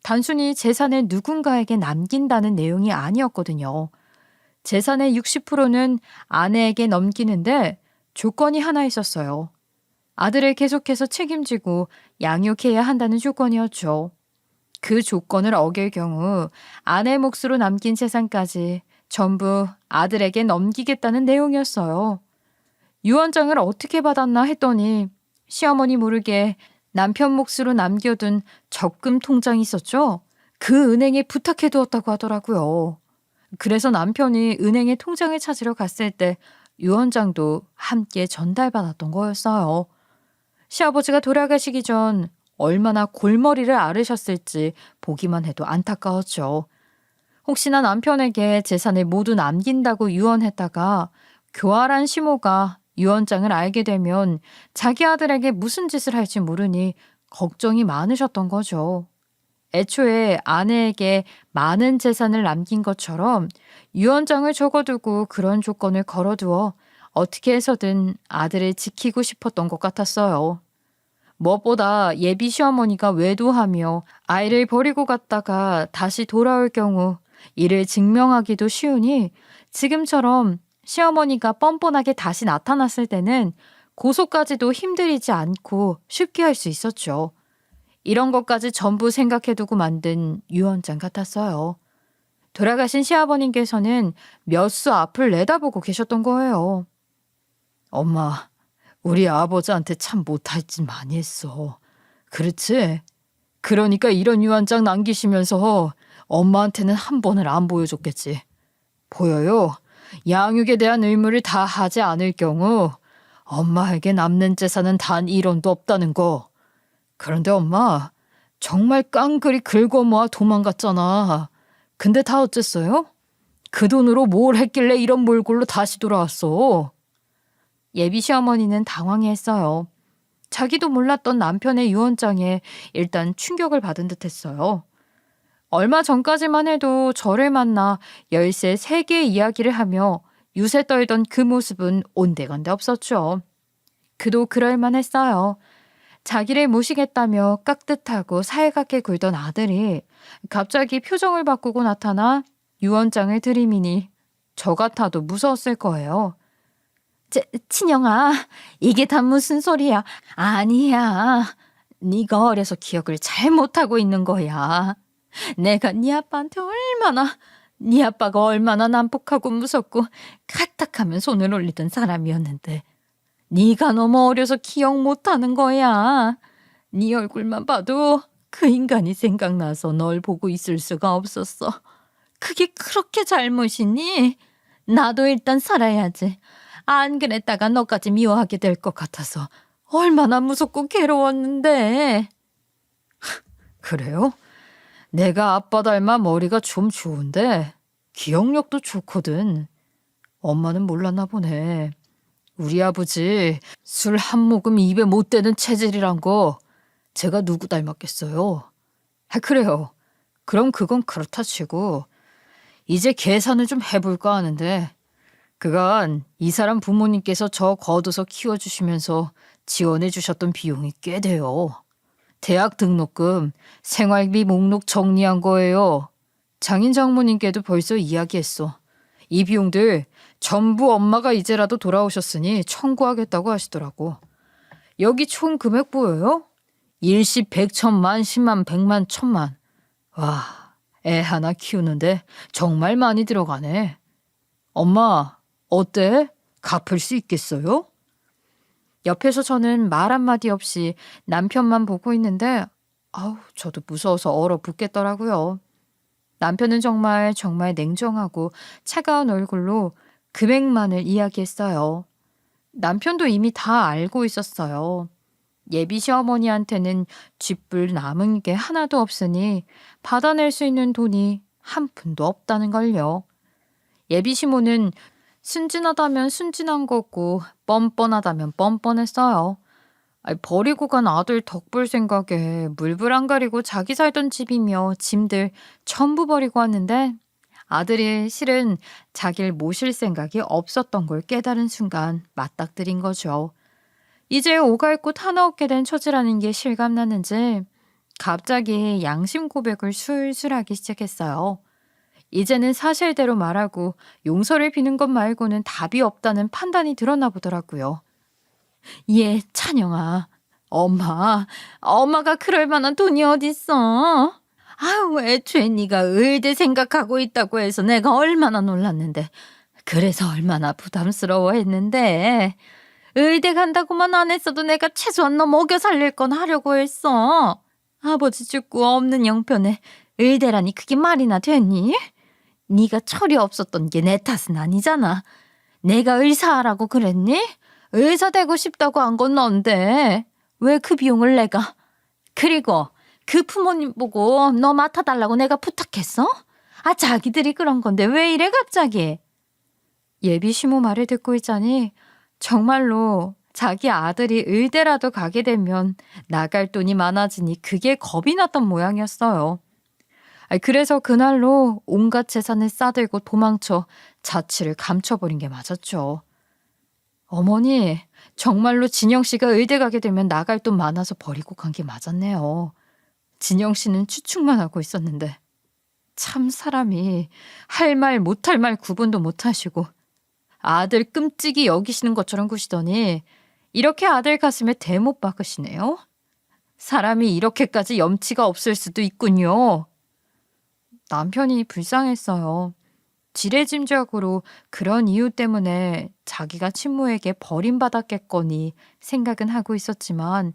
S1: 단순히 재산을 누군가에게 남긴다는 내용이 아니었거든요. 재산의 60%는 아내에게 넘기는데 조건이 하나 있었어요. 아들을 계속해서 책임지고 양육해야 한다는 조건이었죠. 그 조건을 어길 경우 아내 몫으로 남긴 재산까지 전부 아들에게 넘기겠다는 내용이었어요. 유언장을 어떻게 받았나 했더니 시어머니 모르게 남편 몫으로 남겨둔 적금 통장이 있었죠. 그 은행에 부탁해두었다고 하더라고요. 그래서 남편이 은행에 통장을 찾으러 갔을 때 유언장도 함께 전달받았던 거였어요. 시아버지가 돌아가시기 전 얼마나 골머리를 앓으셨을지 보기만 해도 안타까웠죠. 혹시나 남편에게 재산을 모두 남긴다고 유언했다가 교활한 시모가 유언장을 알게 되면 자기 아들에게 무슨 짓을 할지 모르니 걱정이 많으셨던 거죠. 애초에 아내에게 많은 재산을 남긴 것처럼 유언장을 적어두고 그런 조건을 걸어두어 어떻게 해서든 아들을 지키고 싶었던 것 같았어요. 무엇보다 예비 시어머니가 외도하며 아이를 버리고 갔다가 다시 돌아올 경우 이를 증명하기도 쉬우니 지금처럼 시어머니가 뻔뻔하게 다시 나타났을 때는 고소까지도 힘들이지 않고 쉽게 할 수 있었죠. 이런 것까지 전부 생각해두고 만든 유언장 같았어요. 돌아가신 시아버님께서는 몇 수 앞을 내다보고 계셨던 거예요. 엄마, 우리 아버지한테 참 못할 짓 많이 했어. 그렇지? 그러니까 이런 유언장 남기시면서 엄마한테는 한 번을 안 보여줬겠지. 보여요? 양육에 대한 의무를 다 하지 않을 경우 엄마에게 남는 재산은 단 1원도 없다는 거. 그런데 엄마 정말 깡그리 긁어 모아 도망갔잖아. 근데 다 어쨌어요? 그 돈으로 뭘 했길래 이런 몰골로 다시 돌아왔어? 예비 시어머니는 당황했어요. 자기도 몰랐던 남편의 유언장에 일단 충격을 받은 듯했어요. 얼마 전까지만 해도 저를 만나 열쇠 3개의 이야기를 하며 유세 떨던 그 모습은 온데간데 없었죠. 그도 그럴만했어요. 자기를 모시겠다며 깍듯하고 살갑게 굴던 아들이 갑자기 표정을 바꾸고 나타나 유언장을 들이미니 저 같아도 무서웠을 거예요. 친영아, 이게 다 무슨 소리야? 아니야. 네가 어려서 기억을 잘 못하고 있는 거야. 내가 네 아빠한테 네 아빠가 얼마나 난폭하고 무섭고 까딱하면 손을 올리던 사람이었는데 네가 너무 어려서 기억 못하는 거야. 네 얼굴만 봐도 그 인간이 생각나서 널 보고 있을 수가 없었어. 그게 그렇게 잘못이니? 나도 일단 살아야지. 안 그랬다가 너까지 미워하게 될 것 같아서 얼마나 무섭고 괴로웠는데. 그래요? 내가 아빠 닮아 머리가 좀 좋은데 기억력도 좋거든. 엄마는 몰랐나 보네. 우리 아버지 술 한 모금 입에 못 대는 체질이란 거 제가 누구 닮았겠어요? 그래요. 그럼 그건 그렇다 치고 이제 계산을 좀 해볼까 하는데 그간 이 사람 부모님께서 저 거둬서 키워주시면서 지원해 주셨던 비용이 꽤 돼요. 대학 등록금, 생활비 목록 정리한 거예요. 장인 장모님께도 벌써 이야기했어. 이 비용들 전부 엄마가 이제라도 돌아오셨으니 청구하겠다고 하시더라고. 여기 총 금액 보여요? 일십 백천만, 십만, 백만, 천만. 와, 애 하나 키우는데 정말 많이 들어가네. 엄마, 어때? 갚을 수 있겠어요? 옆에서 저는 말 한마디 없이 남편만 보고 있는데 저도 무서워서 얼어붙겠더라고요. 남편은 정말 냉정하고 차가운 얼굴로 금액만을 이야기했어요. 남편도 이미 다 알고 있었어요. 예비 시어머니한테는 쥐뿔 남은 게 하나도 없으니 받아낼 수 있는 돈이 한 푼도 없다는 걸요. 예비 시모는 순진하다면 순진한 거고 뻔뻔하다면 뻔뻔했어요. 버리고 간 아들 덕볼 생각에 물불 안 가리고 자기 살던 집이며 짐들 전부 버리고 왔는데 아들이 실은 자기를 모실 생각이 없었던 걸 깨달은 순간 맞닥뜨린 거죠. 이제 오갈 곳 하나 없게 된 처지라는 게 실감났는지 갑자기 양심 고백을 술술 하기 시작했어요. 이제는 사실대로 말하고 용서를 비는 것 말고는 답이 없다는 판단이 들었나 보더라고요. 예, 찬영아. 엄마가 그럴 만한 돈이 어딨어? 애초에 네가 의대 생각하고 있다고 해서 내가 얼마나 놀랐는데. 그래서 얼마나 부담스러워했는데. 의대 간다고만 안 했어도 내가 최소한 너 먹여 살릴 건 하려고 했어. 아버지 죽고 없는 형편에 의대라니 그게 말이나 됐니? 네가 철이 없었던 게 내 탓은 아니잖아. 내가 의사하라고 그랬니? 의사 되고 싶다고 한 건 넌데 왜 그 비용을 내가? 그리고 그 부모님 보고 너 맡아달라고 내가 부탁했어? 자기들이 그런 건데 왜 이래 갑자기? 예비 시모 말을 듣고 있자니 정말로 자기 아들이 의대라도 가게 되면 나갈 돈이 많아지니 그게 겁이 났던 모양이었어요. 그래서 그날로 온갖 재산을 싸들고 도망쳐 자취를 감춰버린 게 맞았죠. 어머니, 정말로 진영 씨가 의대 가게 되면 나갈 돈 많아서 버리고 간 게 맞았네요. 진영 씨는 추측만 하고 있었는데 참 사람이 할 말 못할 말 구분도 못하시고 아들 끔찍이 여기시는 것처럼 구시더니 이렇게 아들 가슴에 대못 박으시네요. 사람이 이렇게까지 염치가 없을 수도 있군요. 남편이 불쌍했어요. 지레짐작으로 그런 이유 때문에 자기가 친모에게 버림받았겠거니 생각은 하고 있었지만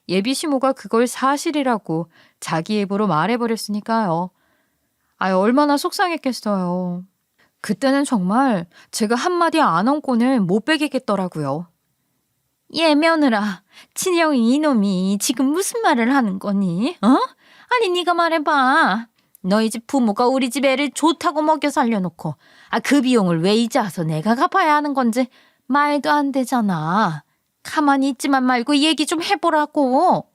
S1: 예비 시모가 그걸 사실이라고 자기 입으로 말해버렸으니까요. 얼마나 속상했겠어요. 그때는 정말 제가 한마디 안 한 꼴을 못 베기겠더라고요. 예, 며느라, 친형이 이놈이 지금 무슨 말을 하는 거니? 아니 네가 말해봐. 너희 집 부모가 우리 집 애를 좋다고 먹여 살려놓고 그 비용을 왜 이제 와서 내가 갚아야 하는 건지 말도 안 되잖아. 가만히 있지만 말고 얘기 좀 해보라고.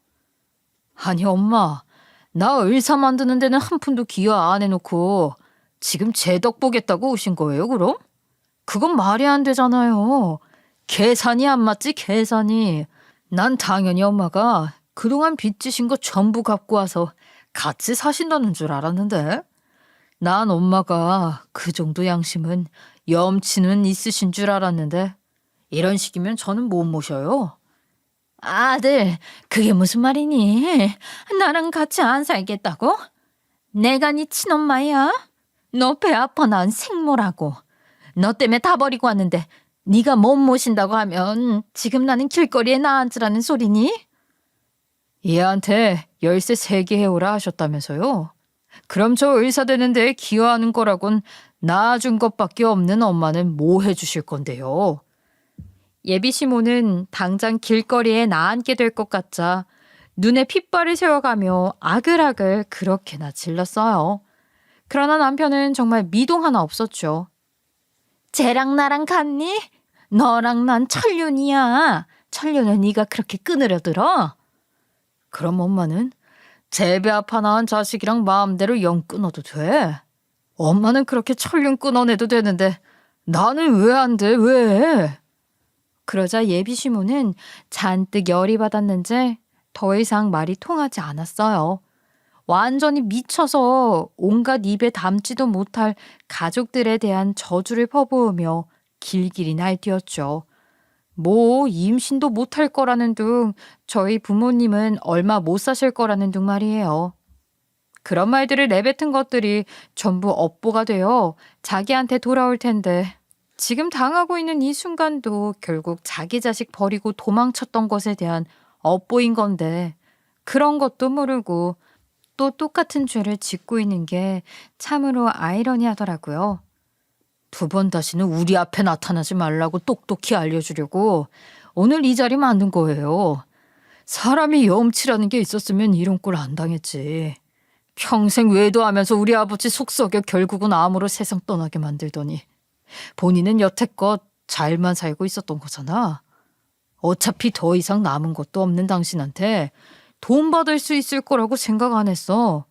S1: 아니 엄마, 나 의사 만드는 데는 한 푼도 기여 안 해놓고 지금 제 덕 보겠다고 오신 거예요 그럼? 그건 말이 안 되잖아요. 계산이 안 맞지 계산이. 난 당연히 엄마가 그동안 빚지신 거 전부 갖고 와서 같이 사신다는 줄 알았는데. 난 엄마가 그 정도 양심은 염치는 있으신 줄 알았는데 이런 식이면 저는 못 모셔요.
S2: 아들, 그게 무슨 말이니? 나랑 같이 안 살겠다고? 내가 네 친엄마야? 너 배 아파 낳은 생모라고. 너 때문에 다 버리고 왔는데 네가 못 모신다고 하면 지금 나는 길거리에 나앉으라는 소리니?
S1: 얘한테 열쇠 3개 해오라 하셨다면서요? 그럼 저 의사 되는데 기여하는 거라곤 낳아준 것밖에 없는 엄마는 뭐 해주실 건데요? 예비 시모는 당장 길거리에 나앉게 될 것 같자 눈에 핏발을 세워가며 아글아글 그렇게나 질렀어요. 그러나 남편은 정말 미동 하나 없었죠.
S2: 쟤랑 나랑 같니? 너랑 난 천륜이야. 천륜을 네가 그렇게 끊으려 들어?
S1: 그럼 엄마는 제 배 아파 낳은 자식이랑 마음대로 영 끊어도 돼? 엄마는 그렇게 철륜 끊어내도 되는데 나는 왜 안 돼? 왜? 그러자 예비 시모는 잔뜩 열이 받았는지 더 이상 말이 통하지 않았어요. 완전히 미쳐서 온갖 입에 담지도 못할 가족들에 대한 저주를 퍼부으며 길길이 날뛰었죠. 뭐 임신도 못할 거라는 둥, 저희 부모님은 얼마 못 사실 거라는 둥 말이에요. 그런 말들을 내뱉은 것들이 전부 업보가 되어 자기한테 돌아올 텐데 지금 당하고 있는 이 순간도 결국 자기 자식 버리고 도망쳤던 것에 대한 업보인 건데 그런 것도 모르고 또 똑같은 죄를 짓고 있는 게 참으로 아이러니하더라고요. 2번 다시는 우리 앞에 나타나지 말라고 똑똑히 알려주려고 오늘 이 자리 만든 거예요. 사람이 염치라는 게 있었으면 이런 꼴 안 당했지. 평생 외도하면서 우리 아버지 속 썩여 결국은 암으로 세상 떠나게 만들더니 본인은 여태껏 잘만 살고 있었던 거잖아. 어차피 더 이상 남은 것도 없는 당신한테 돈 받을 수 있을 거라고 생각 안 했어.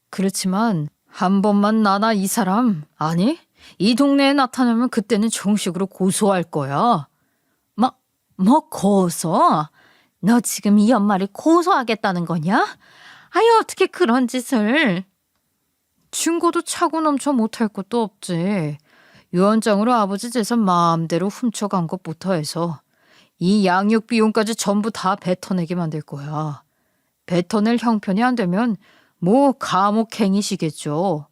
S1: 그렇지만 한 번만 나나 이 사람, 아니 이 동네에 나타나면 그때는 정식으로 고소할 거야.
S2: 뭐 고소? 너 지금 이 엄마를 고소하겠다는 거냐? 아유, 어떻게 그런 짓을.
S1: 증거도 차고 넘쳐 못할 것도 없지. 유언장으로 아버지 재산 마음대로 훔쳐간 것부터 해서 이 양육 비용까지 전부 다 뱉어내게 만들 거야. 뱉어낼 형편이 안 되면 뭐 감옥행이시겠죠.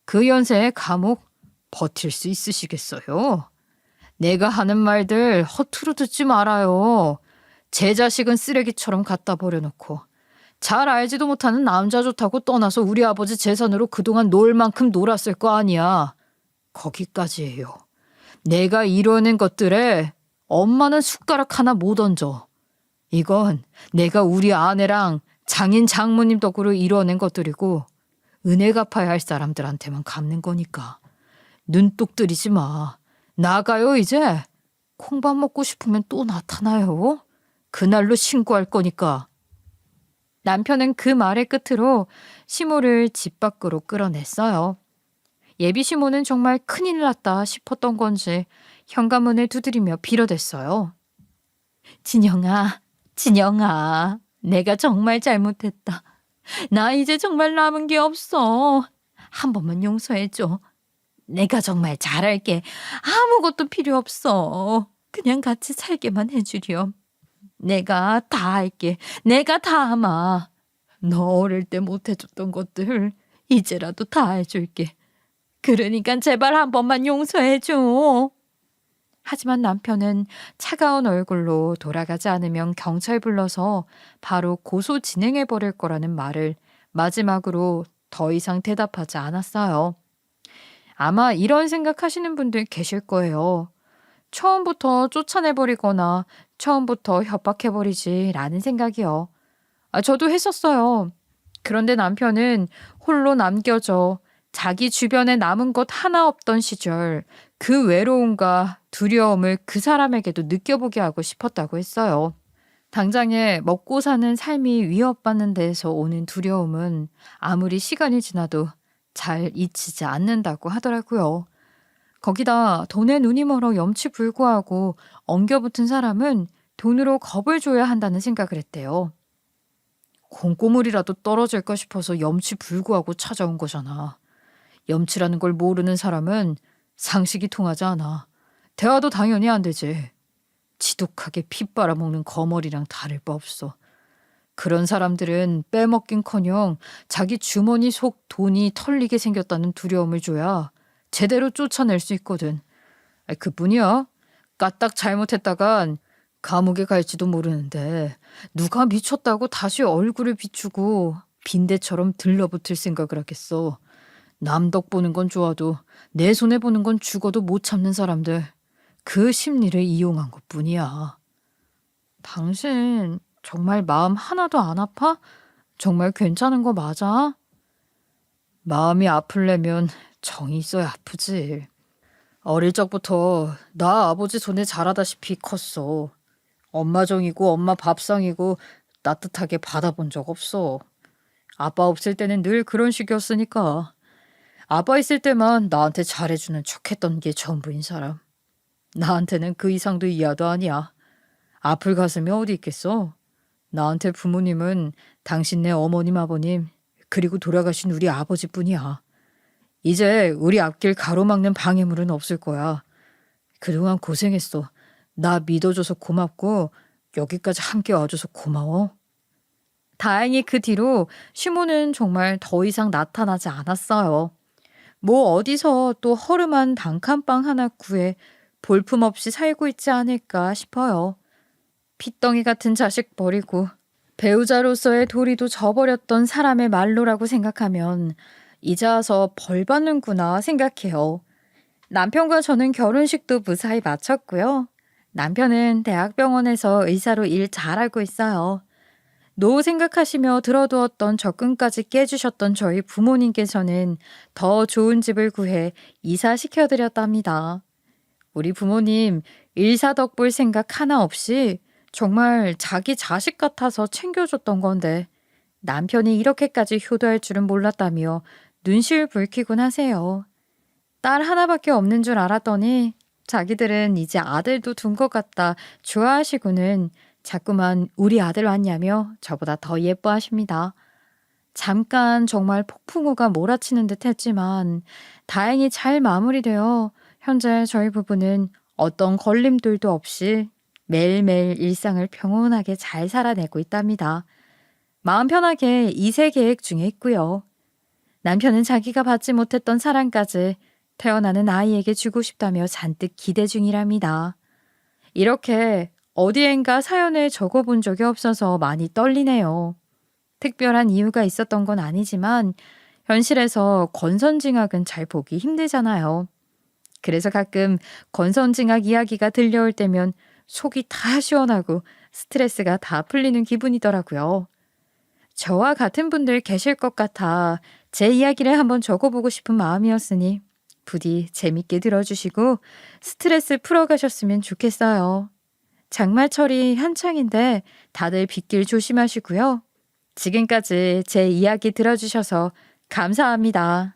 S1: 그 연세에 감옥 버틸 수 있으시겠어요? 내가 하는 말들 허투루 듣지 말아요. 제 자식은 쓰레기처럼 갖다 버려놓고 잘 알지도 못하는 남자 좋다고 떠나서 우리 아버지 재산으로 그동안 놀 만큼 놀았을 거 아니야. 거기까지예요. 내가 이뤄낸 것들에 엄마는 숟가락 하나 못 얹어. 이건 내가 우리 아내랑 장인 장모님 덕으로 이뤄낸 것들이고 은혜 갚아야 할 사람들한테만 갚는 거니까. 눈독 들이지 마. 나가요 이제. 콩밥 먹고 싶으면 또 나타나요. 그날로 신고할 거니까. 남편은 그 말의 끝으로 시모를 집 밖으로 끌어냈어요. 예비 시모는 정말 큰일 났다 싶었던 건지 현관문을 두드리며 빌어댔어요.
S2: 진영아, 진영아, 내가 정말 잘못했다. 나 이제 정말 남은 게 없어. 한 번만 용서해줘. 내가 정말 잘할게. 아무것도 필요 없어. 그냥 같이 살게만 해주렴. 내가 다 할게. 내가 다 하마. 너 어릴 때 못해줬던 것들 이제라도 다 해줄게. 그러니까 제발 한 번만 용서해줘. 하지만 남편은 차가운 얼굴로 돌아가지 않으면 경찰 불러서 바로 고소 진행해 버릴 거라는 말을 마지막으로 더 이상 대답하지 않았어요. 아마 이런 생각하시는 분들 계실 거예요. 처음부터 쫓아내버리거나 처음부터 협박해버리지 라는 생각이요. 저도 했었어요. 그런데 남편은 홀로 남겨져 자기 주변에 남은 것 하나 없던 시절 그 외로움과 두려움을 그 사람에게도 느껴보게 하고 싶었다고 했어요. 당장에 먹고 사는 삶이 위협받는 데에서 오는 두려움은 아무리 시간이 지나도 잘 잊히지 않는다고 하더라고요. 거기다 돈에 눈이 멀어 염치불구하고 엉겨붙은 사람은
S1: 돈으로 겁을 줘야 한다는 생각을 했대요. 콩고물이라도 떨어질까 싶어서 염치불구하고 찾아온 거잖아. 염치라는 걸 모르는 사람은 상식이 통하지 않아. 대화도 당연히 안 되지. 지독하게 피 빨아먹는 거머리랑 다를 바 없어. 그런 사람들은 빼먹긴커녕 자기 주머니 속 돈이 털리게 생겼다는 두려움을 줘야 제대로 쫓아낼 수 있거든. 그뿐이야. 까딱 잘못했다간 감옥에 갈지도 모르는데 누가 미쳤다고 다시 얼굴을 비추고 빈대처럼 들러붙을 생각을 하겠어. 남 덕 보는 건 좋아도 내 손해 보는 건 죽어도 못 참는 사람들. 그 심리를 이용한 것뿐이야. 당신 정말 마음 하나도 안 아파? 정말 괜찮은 거 맞아? 마음이 아플려면 정이 있어야 아프지. 어릴 적부터 나 아버지 손에 자라다시피 컸어. 엄마 정이고 엄마 밥상이고 따뜻하게 받아본 적 없어. 아빠 없을 때는 늘 그런 식이었으니까. 아빠 있을 때만 나한테 잘해주는 척했던 게 전부인 사람. 나한테는 그 이상도 이하도 아니야. 아플 가슴이 어디 있겠어? 나한테 부모님은 당신네 어머님 아버님 그리고 돌아가신 우리 아버지뿐이야. 이제 우리 앞길 가로막는 방해물은 없을 거야. 그동안 고생했어. 나 믿어줘서 고맙고 여기까지 함께 와줘서 고마워. 다행히 그 뒤로 시모는 정말 더 이상 나타나지 않았어요. 뭐 어디서 또 허름한 단칸방 하나 구해 볼품없이 살고 있지 않을까 싶어요. 핏덩이 같은 자식 버리고 배우자로서의 도리도 저버렸던 사람의 말로라고 생각하면 이제 와서 벌 받는구나 생각해요. 남편과 저는 결혼식도 무사히 마쳤고요. 남편은 대학병원에서 의사로 일 잘하고 있어요. 노후 생각하시며 들어두었던 적금까지 깨주셨던 저희 부모님께서는 더 좋은 집을 구해 이사시켜드렸답니다. 우리 부모님 일사덕볼 생각 하나 없이 정말 자기 자식 같아서 챙겨줬던 건데 남편이 이렇게까지 효도할 줄은 몰랐다며 눈시울 붉히곤 하세요. 딸 하나밖에 없는 줄 알았더니 자기들은 이제 아들도 둔 것 같다 좋아하시고는 자꾸만 우리 아들 왔냐며 저보다 더 예뻐하십니다. 잠깐 정말 폭풍우가 몰아치는 듯 했지만 다행히 잘 마무리되어 현재 저희 부부는 어떤 걸림돌도 없이 매일매일 일상을 평온하게 잘 살아내고 있답니다. 마음 편하게 2세 계획 중에 있고요. 남편은 자기가 받지 못했던 사랑까지 태어나는 아이에게 주고 싶다며 잔뜩 기대 중이랍니다. 이렇게 어디엔가 사연을 적어본 적이 없어서 많이 떨리네요. 특별한 이유가 있었던 건 아니지만 현실에서 권선징악은 잘 보기 힘들잖아요. 그래서 가끔 권선징악 이야기가 들려올 때면 속이 다 시원하고 스트레스가 다 풀리는 기분이더라고요. 저와 같은 분들 계실 것 같아 제 이야기를 한번 적어보고 싶은 마음이었으니 부디 재밌게 들어주시고 스트레스 풀어가셨으면 좋겠어요. 장마철이 한창인데 다들 빗길 조심하시고요. 지금까지 제 이야기 들어주셔서 감사합니다.